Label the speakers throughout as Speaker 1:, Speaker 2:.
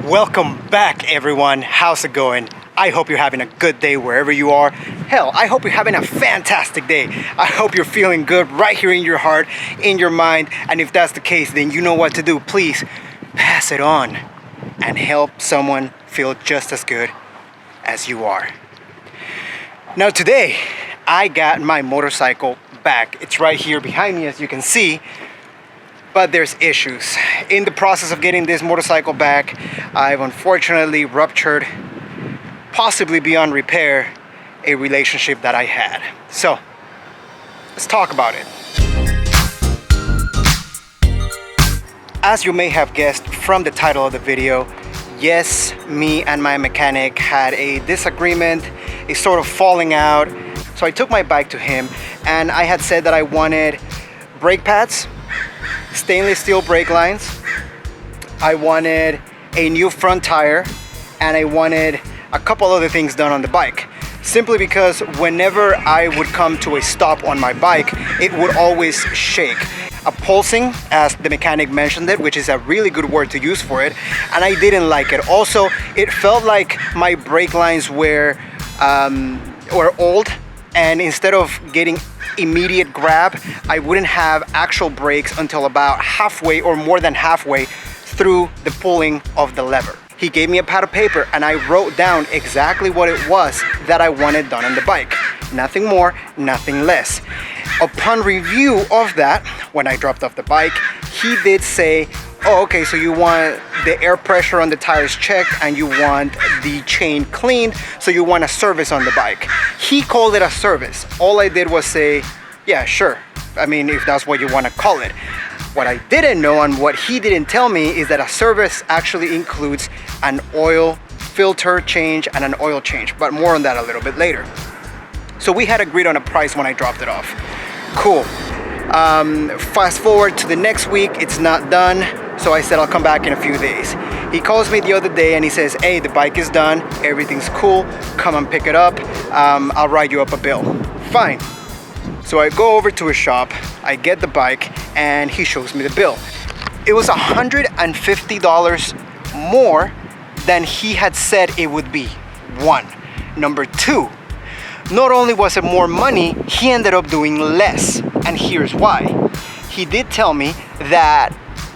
Speaker 1: Welcome back, everyone. How's it going? I hope you're having a good day wherever you are. Hell, I hope you're having a fantastic day. I hope you're feeling good right here in your heart, in your mind. And if that's the case, then you know what to do. Please pass it on and help someone feel just as good as you are. Now today, I got my motorcycle back. It's right here behind me, as you can see. But there's issues. In the process of getting this motorcycle back, I've unfortunately ruptured, possibly beyond repair, a relationship that I had. So, let's talk about it. As you may have guessed from the title of the video, yes, me and my mechanic had a disagreement, a sort of falling out. So I took my bike to him and I had said that I wanted brake pads, stainless steel brake lines, I wanted a new front tire, and I wanted a couple other things done on the bike. Simply because whenever I would come to a stop on my bike, it would always shake. A pulsing, as the mechanic mentioned it, which is a really good word to use for it, and I didn't like it. Also, it felt like my brake lines were old, and instead of getting immediate grab, I wouldn't have actual brakes until about halfway or more than halfway through the pulling of the lever. He gave me a pad of paper and I wrote down exactly what it was that I wanted done on the bike. Nothing more, nothing less. Upon review of that, when I dropped off the bike, he did say, oh, okay, so you want the air pressure on the tires checked and you want the chain cleaned, so you want a service on the bike. He called it a service. All I did was say, yeah, sure. I mean, if that's what you want to call it. What I didn't know and what he didn't tell me is that a service actually includes an oil filter change and an oil change, but more on that a little bit later. So we had agreed on a price when I dropped it off. Cool. Fast forward to the next week, it's not done. So I said I'll come back in a few days. He calls me the other day and he says, hey, the bike is done, everything's cool, come and pick it up, I'll write you up a bill. Fine. So I go over to his shop, I get the bike, and he shows me the bill. It was $150 more than he had said it would be. One. Number two, not only was it more money, he ended up doing less. And here's why. He did tell me that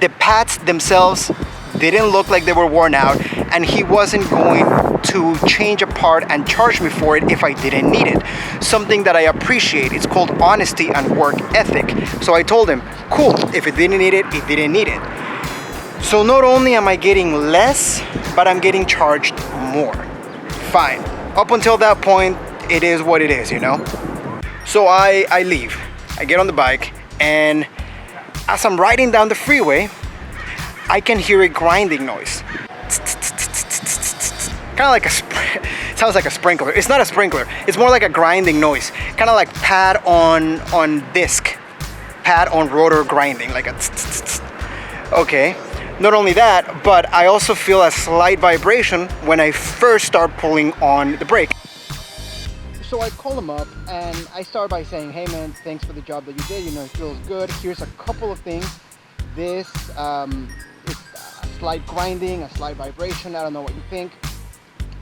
Speaker 1: the pads themselves didn't look like they were worn out, and he wasn't going to change a part and charge me for it if I didn't need it. Something that I appreciate. It's called honesty and work ethic. So I told him, cool, if it didn't need it, it didn't need it. So not only am I getting less, but I'm getting charged more. Fine. Up until that point, it is what it is, you know? So I leave. I get on the bike, and as I'm riding down the freeway, I can hear a grinding noise. Kind of like sounds like a sprinkler. It's not a sprinkler. It's more like a grinding noise. Kind of like pad on disc, pad on rotor grinding, like a. Okay. Not only that, but I also feel a slight vibration when I first start pulling on the brake. So I call him up and I start by saying, hey man, thanks for the job that you did. You know, it feels good. Here's a couple of things. This is a slight grinding, a slight vibration. I don't know what you think.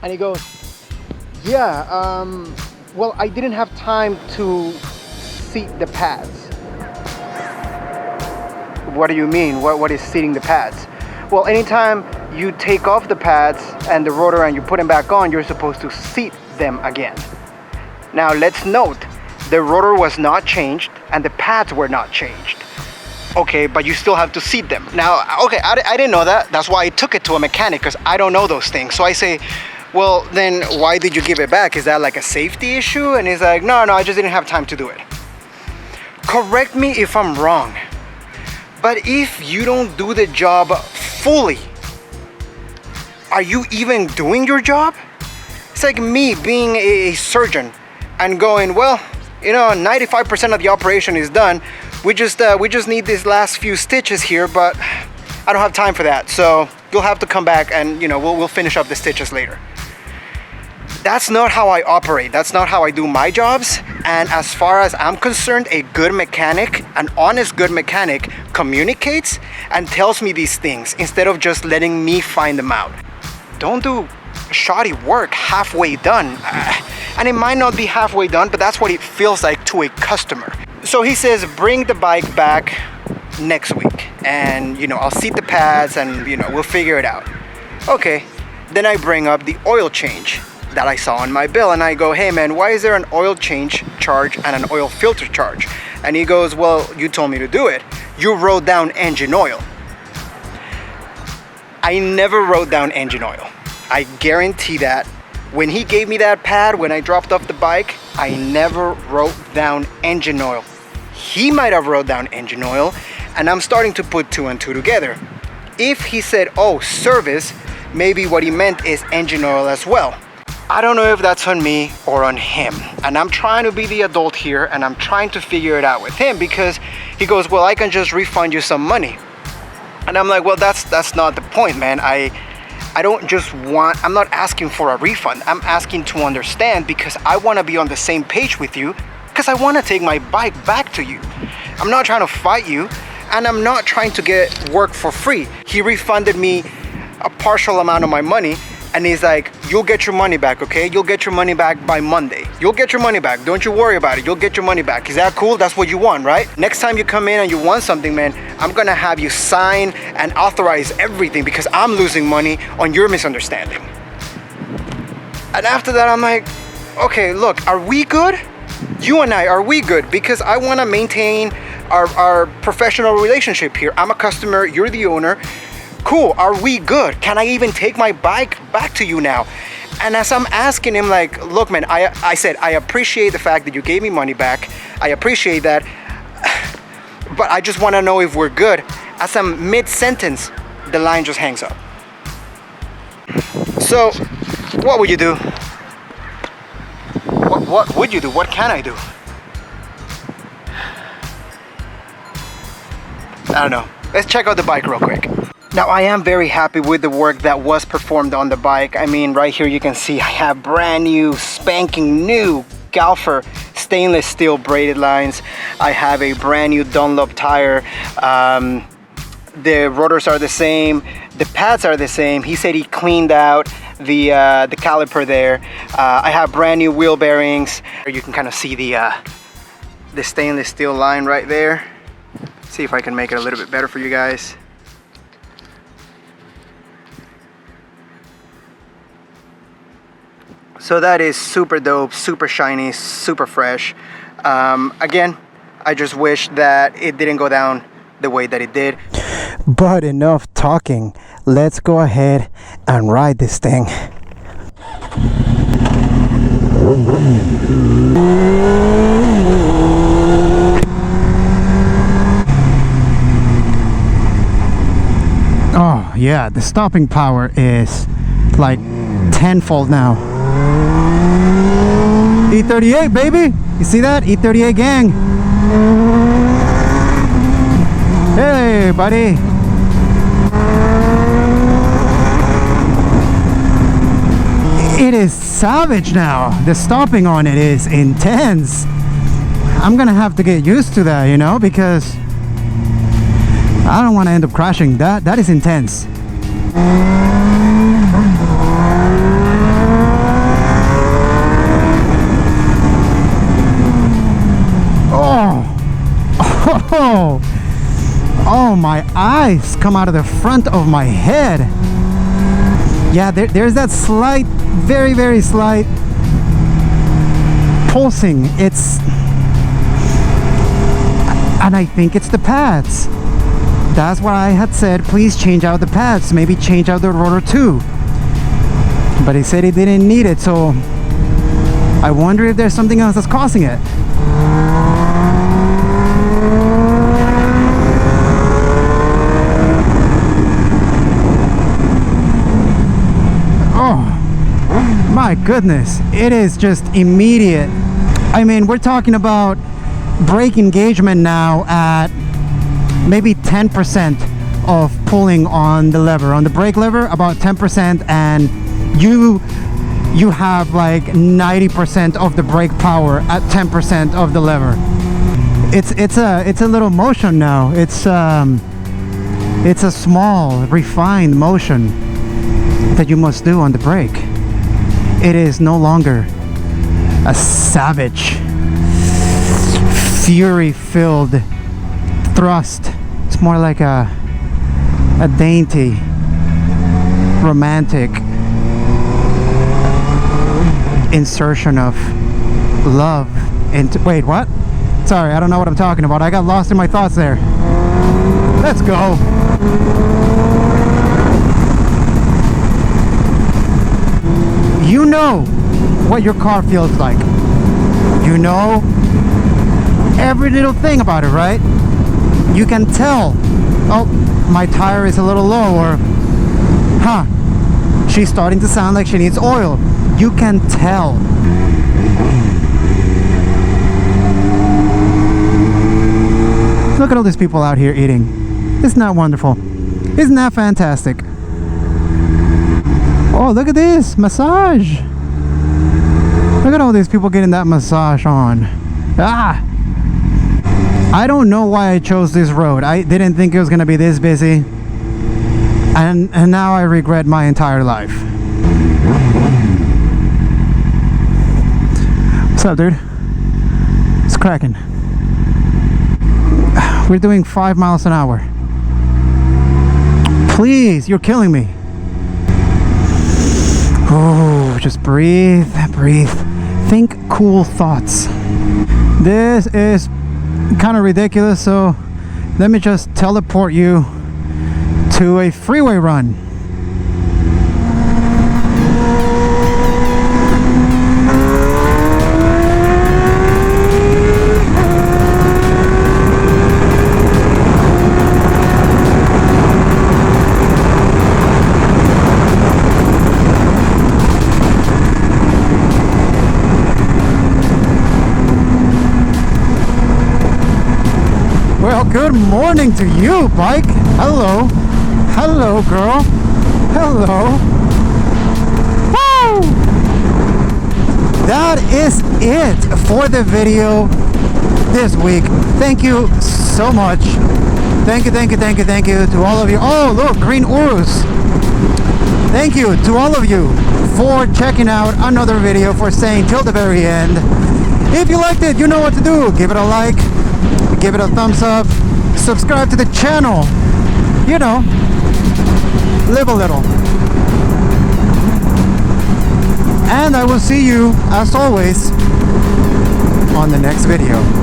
Speaker 1: And he goes, yeah, well, I didn't have time to seat the pads. What do you mean? What is seating the pads? Well, anytime you take off the pads and the rotor and you put them back on, you're supposed to seat them again. Now let's note, the rotor was not changed and the pads were not changed. Okay, but you still have to seat them. Now, okay, I didn't know that. That's why I took it to a mechanic, because I don't know those things. So I say, well, then why did you give it back? Is that like a safety issue? And he's like, no, I just didn't have time to do it. Correct me if I'm wrong, but if you don't do the job fully, are you even doing your job? It's like me being a surgeon and going, well, you know, 95% of the operation is done. We just need these last few stitches here, but I don't have time for that. So you'll have to come back and, you know, we'll finish up the stitches later. That's not how I operate. That's not how I do my jobs. And as far as I'm concerned, a good mechanic, an honest good mechanic, communicates and tells me these things instead of just letting me find them out. don't do shoddy work halfway done. And it might not be halfway done, but that's what it feels like to a customer. So he says, bring the bike back next week, and I'll seat the pads, and we'll figure it out. Okay. Then I bring up the oil change that I saw on my bill, and I go, hey man, why is there an oil change charge and an oil filter charge? And he goes, well, you told me to do it. You wrote down engine oil. I never wrote down engine oil. I guarantee that. When he gave me that pad, when I dropped off the bike, I never wrote down engine oil. He might have wrote down engine oil, and I'm starting to put two and two together. If he said, oh, service, maybe what he meant is engine oil as well. I don't know if that's on me or on him. And I'm trying to be the adult here, and I'm trying to figure it out with him, because he goes, well, I can just refund you some money. And I'm like, well, that's not the point, man. I'm not asking for a refund. I'm asking to understand, because I want to be on the same page with you, because I want to take my bike back to you. I'm not trying to fight you, and I'm not trying to get work for free. He refunded me a partial amount of my money, and he's like, you'll get your money back, okay? You'll get your money back by Monday. You'll get your money back. Don't you worry about it. You'll get your money back. Is that cool? That's what you want, right? Next time you come in and you want something, man, I'm gonna have you sign and authorize everything, because I'm losing money on your misunderstanding. And after that, I'm like, okay, look, are we good? You and I, are we good? Because I want to maintain our professional relationship here. I'm a customer, you're the owner. Cool, are we good? Can I even take my bike back to you now? And as I'm asking him, like, look, man, I said, I appreciate the fact that you gave me money back. I appreciate that. But I just want to know if we're good. As I'm mid-sentence, the line just hangs up. So, what would you do? What would you do? What can I do? I don't know. Let's check out the bike real quick. Now, I am very happy with the work that was performed on the bike. I mean, right here you can see I have brand new, spanking new Galfer stainless steel braided lines. I have a brand new Dunlop tire. The rotors are the same. The pads are the same. He said he cleaned out the caliper there. I have brand new wheel bearings. You can kind of see the stainless steel line right there. See if I can make it a little bit better for you guys. So that is super dope, super shiny, super fresh. Again, I just wish that it didn't go down the way that it did. But enough talking. Let's go ahead and ride this thing. Oh yeah, the stopping power is like tenfold now. E38, baby! You see that? E38 gang! Hey, buddy! It is savage now. The stopping on it is intense. I'm gonna have to get used to that, you know, because I don't want to end up crashing. That is intense. Oh, my eyes come out of the front of my head. Yeah, there's that slight, very, very slight pulsing. And I think it's the pads. That's why I had said, please change out the pads. Maybe change out the rotor too. But he said he didn't need it, so I wonder if there's something else that's causing it. My goodness, it is just immediate. I mean, we're talking about brake engagement now at maybe 10% of pulling on the lever. On the brake lever, about 10%, and you have like 90% of the brake power at 10% of the lever. It's a little motion now. It's a small, refined motion. that you must do on the brake. It is no longer a savage, fury-filled thrust. It's more like a dainty, romantic insertion of love into... Wait, what? Sorry, I don't know what I'm talking about. I got lost in my thoughts there. Let's go. You know what your car feels like. You know every little thing about it, right? You can tell, oh, my tire is a little low, or she's starting to sound like she needs oil. You can tell. Look at all these people out here eating. Isn't that wonderful? Isn't that fantastic? Oh, look at this massage. Look at all these people getting that massage on. I don't know why I chose this road. I didn't think it was gonna be this busy, and now I regret my entire life. What's up, dude? It's cracking. We're doing 5 miles an hour. Please, you're killing me. Oh, just breathe, breathe. Think cool thoughts. This is kind of ridiculous, so let me just teleport you to a freeway run. Well, good morning to you, bike. Hello. Hello, girl. Hello. Woo! That is it for the video this week. Thank you so much. Thank you to all of you. Oh, look, green Urus. Thank you to all of you for checking out another video, for staying till the very end. If you liked it, you know what to do. Give it a like. Give it a thumbs up, subscribe to the channel, you know, live a little. And I will see you, as always, on the next video.